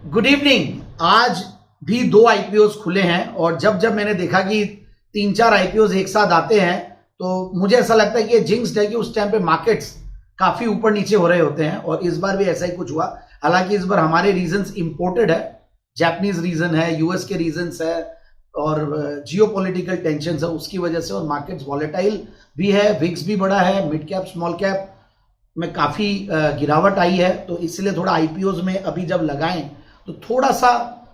Good evening. आज भी 2 IPO खुले हैं और जब जब मैंने देखा कि 3-4 आईपीओ एक साथ आते हैं तो मुझे ऐसा लगता है कि ये जिंक्स्ड है कि उस टाइम पे मार्केट्स काफी ऊपर नीचे हो रहे होते हैं और इस बार भी ऐसा ही कुछ हुआ। हालांकि इस बार हमारे रीजंस इंपोर्टेड है, जापानीज रीजन है, यूएस के रीजंस है और जियोपॉलिटिकल टेंशन है, उसकी वजह से और मार्केट्स वॉलेटाइल भी है, विक्स भी बढ़ा है, मिड कैप स्मॉल कैप में काफी गिरावट आई है। तो इसलिए थोड़ा आईपीओज में अभी जब लगाएं तो थोड़ा सा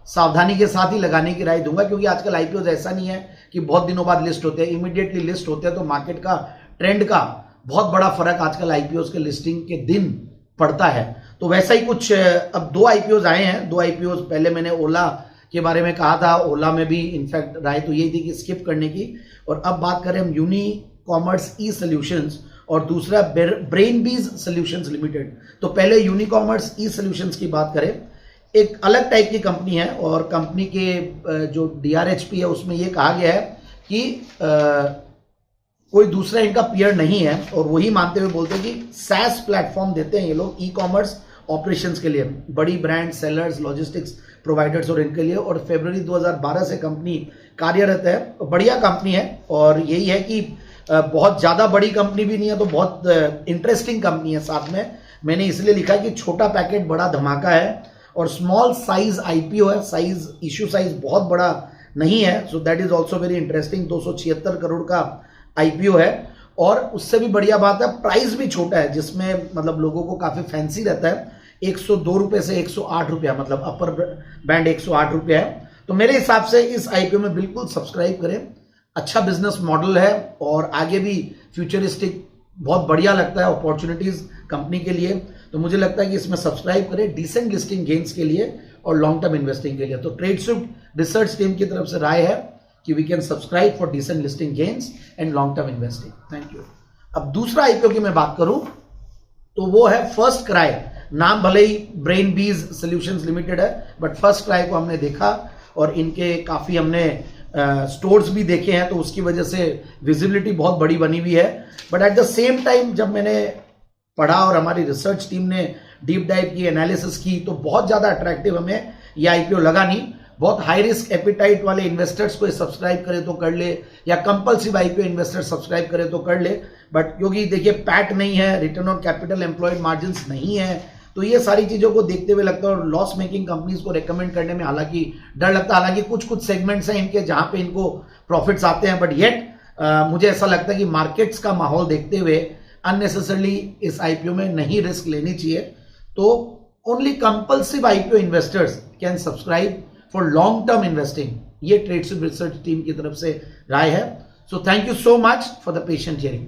सावधानी के साथ ही लगाने की राय दूंगा, क्योंकि आजकल आईपीओ ऐसा नहीं है कि बहुत दिनों बाद लिस्ट होते हैं, इमीडिएटली लिस्ट होते हैं। तो मार्केट का ट्रेंड का बहुत बड़ा फर्क आजकल आईपीओ के लिस्टिंग के दिन पड़ता है। तो वैसा ही कुछ अब 2 आईपीओ आए हैं। 2 आईपीओ पहले मैंने ओला के बारे में कहा था, ओला में भी इनफैक्ट राय तो यही थी कि स्किप करने की। और अब बात करें हम यूनिकॉमर्स ई सॉल्यूशंस और दूसरा ब्रेनबीज सॉल्यूशंस लिमिटेड। तो पहले यूनिकॉमर्स ई सॉल्यूशंस की बात करें, एक अलग टाइप की कंपनी है और कंपनी के जो डीआरएचपी है उसमें यह कहा गया है कि कोई दूसरा इनका पीयर नहीं है और वही मानते हुए बोलते हैं कि सैस प्लेटफॉर्म देते हैं ये लोग ई कॉमर्स ऑपरेशंस के लिए, बड़ी ब्रांड सेलर्स, लॉजिस्टिक्स प्रोवाइडर्स और इनके लिए। और फरवरी 2012 से कंपनी कार्यरत है। बढ़िया कंपनी है और यही है कि बहुत ज़्यादा बड़ी कंपनी भी नहीं है, तो बहुत इंटरेस्टिंग कंपनी है। साथ में मैंने इसलिए लिखा है कि छोटा पैकेट बड़ा धमाका है और स्मॉल साइज आईपीओ है, साइज इश्यू साइज बहुत बड़ा नहीं है। So that is also very interesting. 276 crore का आईपीओ है और उससे भी बढ़िया बात है प्राइस भी छोटा है, जिसमें मतलब लोगों को काफी फैंसी रहता है। 102 रुपए से 108 रुपया, मतलब अपर बैंड 108 रुपया है। तो मेरे हिसाब से इस आईपीओ में बिल्कुल सब्सक्राइब करें। अच्छा बिजनेस मॉडल है और आगे भी फ्यूचरिस्टिक बहुत बढ़िया लगता है अपॉर्चुनिटीज कंपनी के लिए। तो मुझे लगता है कि इसमें सब्सक्राइब करें डिसेंट लिस्टिंग गेन्स के लिए और लॉन्ग टर्म इन्वेस्टिंग के लिए। तो ट्रेडस्विफ्ट रिसर्च टीम की तरफ से राय है कि we can subscribe for decent listing gains and long term investing. Thank you. अब दूसरा आईपीओ की मैं बात करूं तो वो है फर्स्ट क्राई। नाम भले ही ब्रेनबीज सॉल्यूशंस लिमिटेड है, बट फर्स्ट क्राई को हमने देखा और इनके काफी हमने स्टोर्स भी देखे हैं, तो उसकी वजह से विजिबिलिटी बहुत बड़ी बनी हुई है। But at the same time जब मैंने पढ़ा और हमारी रिसर्च टीम ने डीप डाइव की, एनालिसिस की, तो बहुत ज्यादा अट्रैक्टिव हमें ये आईपीओ लगा नहीं। बहुत हाई रिस्क एपिटाइट वाले इन्वेस्टर्स को सब्सक्राइब करे तो कर ले, या कंपल्सिव आईपीओ इन्वेस्टर सब्सक्राइब करे तो कर ले। बट क्योंकि देखिए पैट नहीं है, return on capital employed margin नहीं है, तो ये सारी चीजों को देखते हुए लगता है और लॉस मेकिंग कंपनीज को रेकमेंड करने में हालांकि डर लगता है। हालांकि कुछ सेगमेंट्स हैं इनके जहां पे इनको प्रॉफिट्स आते हैं, बट येट मुझे ऐसा लगता है कि मार्केट्स का माहौल देखते हुए अननेसेसरली इस आईपीओ में नहीं रिस्क लेनी चाहिए। तो only compulsive IPO investors can subscribe for long term investing, ये ट्रेडस्विफ्ट रिसर्च टीम की तरफ से राय है। So thank you so much for the patient hearing.